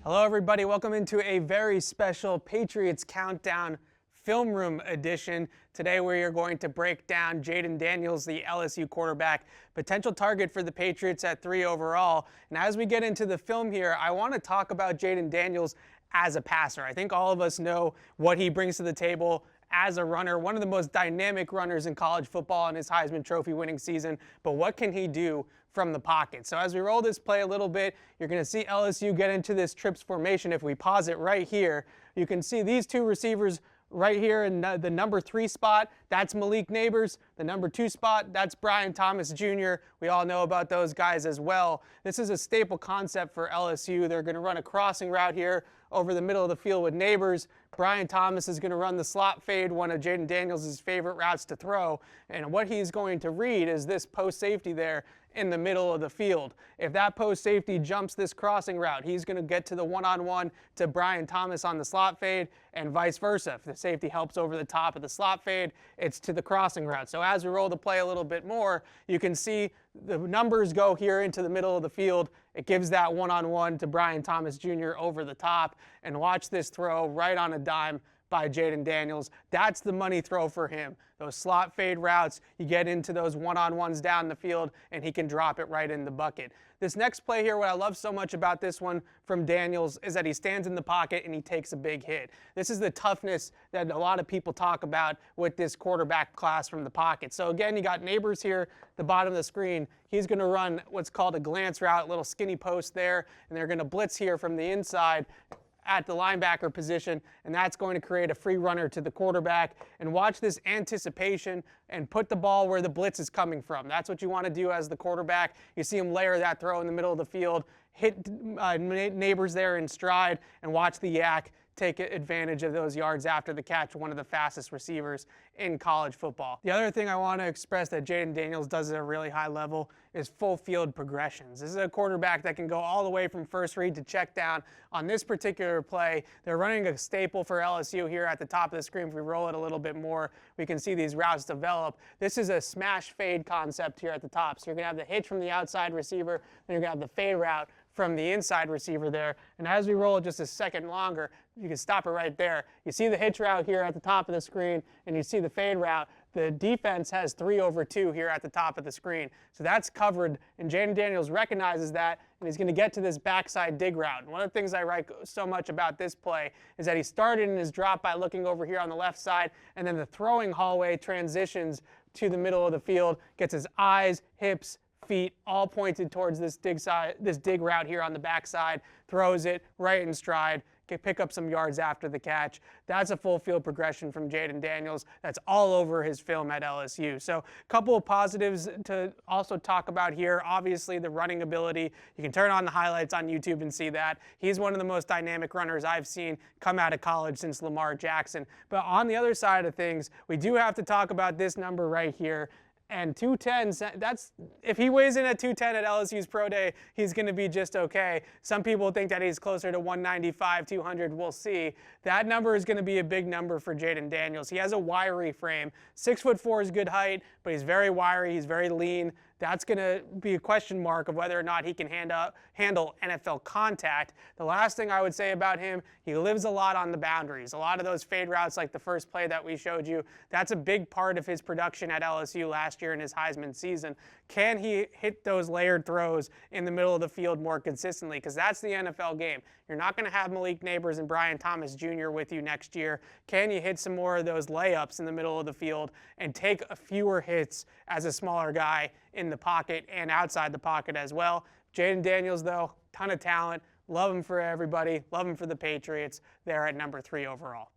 Hello everybody, welcome into a very special Patriots Countdown Film Room edition. Today we are going to break down Jayden Daniels, the LSU quarterback, potential target for the Patriots at 3 overall. And as we get into the film here, I want to talk about Jayden Daniels as a passer. I think all of us know what he brings to the table as a runner, one of the most dynamic runners in college football in his Heisman Trophy winning season, but what can he do from the pocket? So as we roll this play a little bit, you're going to see LSU get into this trips formation. If we pause it right here, you can see these two receivers right here in the number 3 spot, that's Malik Nabers. The number 2 spot, that's Brian Thomas Jr. We all know about those guys as well. This is a staple concept for LSU. They're going to run a crossing route here over the middle of the field with Nabers. Brian Thomas is going to run the slot fade, one of Jayden Daniels' favorite routes to throw. And what he's going to read is this post safety there in the middle of the field. If that post safety jumps this crossing route, he's going to get to the one-on-one to Brian Thomas on the slot fade, and vice versa. If the safety helps over the top of the slot fade, it's to the crossing route. So as we roll the play a little bit more, you can see the numbers go here into the middle of the field. It gives that one-on-one to Brian Thomas Jr. over the top, and watch this throw right on a dime by Jayden Daniels. That's the money throw for him. Those slot fade routes, you get into those one-on-ones down the field, and he can drop it right in the bucket. This next play here, what I love so much about this one from Daniels is that he stands in the pocket and he takes a big hit. This is the toughness that a lot of people talk about with this quarterback class from the pocket. So again, you got Nabers here, the bottom of the screen. He's going to run what's called a glance route, little skinny post there, and they're going to blitz here from the inside at the linebacker position, and that's going to create a free runner to the quarterback. And watch this anticipation and put the ball where the blitz is coming from. That's what you want to do as the quarterback. You see him layer that throw in the middle of the field, hit Nabers there in stride, and watch the Yak take advantage of those yards after the catch, one of the fastest receivers in college football. The other thing I want to express that Jayden Daniels does at a really high level is full field progressions. This is a quarterback that can go all the way from first read to check down. On this particular play, they're running a staple for LSU here at the top of the screen. If we roll it a little bit more, we can see these routes develop. This is a smash fade concept here at the top. So you're going to have the hitch from the outside receiver, then you're going to have the fade route from the inside receiver there. And as we roll it just a second longer, you can stop it right there. You see the hitch route here at the top of the screen, and you see the fade route. The defense has 3 over 2 here at the top of the screen. So that's covered, and Jayden Daniels recognizes that, and he's going to get to this backside dig route. And one of the things I like so much about this play is that he started in his drop by looking over here on the left side, and then the throwing hallway transitions to the middle of the field, gets his eyes, hips, feet all pointed towards this dig route here on the backside, throws it right in stride, can pick up some yards after the catch. That's a full field progression from Jayden Daniels. That's all over his film at LSU. So a couple of positives to also talk about here. Obviously, the running ability. You can turn on the highlights on YouTube and see that. He's one of the most dynamic runners I've seen come out of college since Lamar Jackson. But on the other side of things, we do have to talk about this number right here. And 210, that's, if he weighs in at 210 at LSU's Pro Day, he's going to be just okay. Some people think that he's closer to 195, 200. We'll see. That number is going to be a big number for Jayden Daniels. He has a wiry frame. 6'4" is good height, but he's very wiry. He's very lean. That's going to be a question mark of whether or not he can handle NFL contact. The last thing I would say about him, he lives a lot on the boundaries. A lot of those fade routes, like the first play that we showed you, that's a big part of his production at LSU last year in his Heisman season. Can he hit those layered throws in the middle of the field more consistently? Because that's the NFL game. You're not going to have Malik Nabers and Brian Thomas Jr. with you next year. Can you hit some more of those layups in the middle of the field and take fewer hits as a smaller guy in the pocket and outside the pocket as well? Jayden Daniels, though, ton of talent. Love him for everybody. Love him for the Patriots. They're at number 3 overall.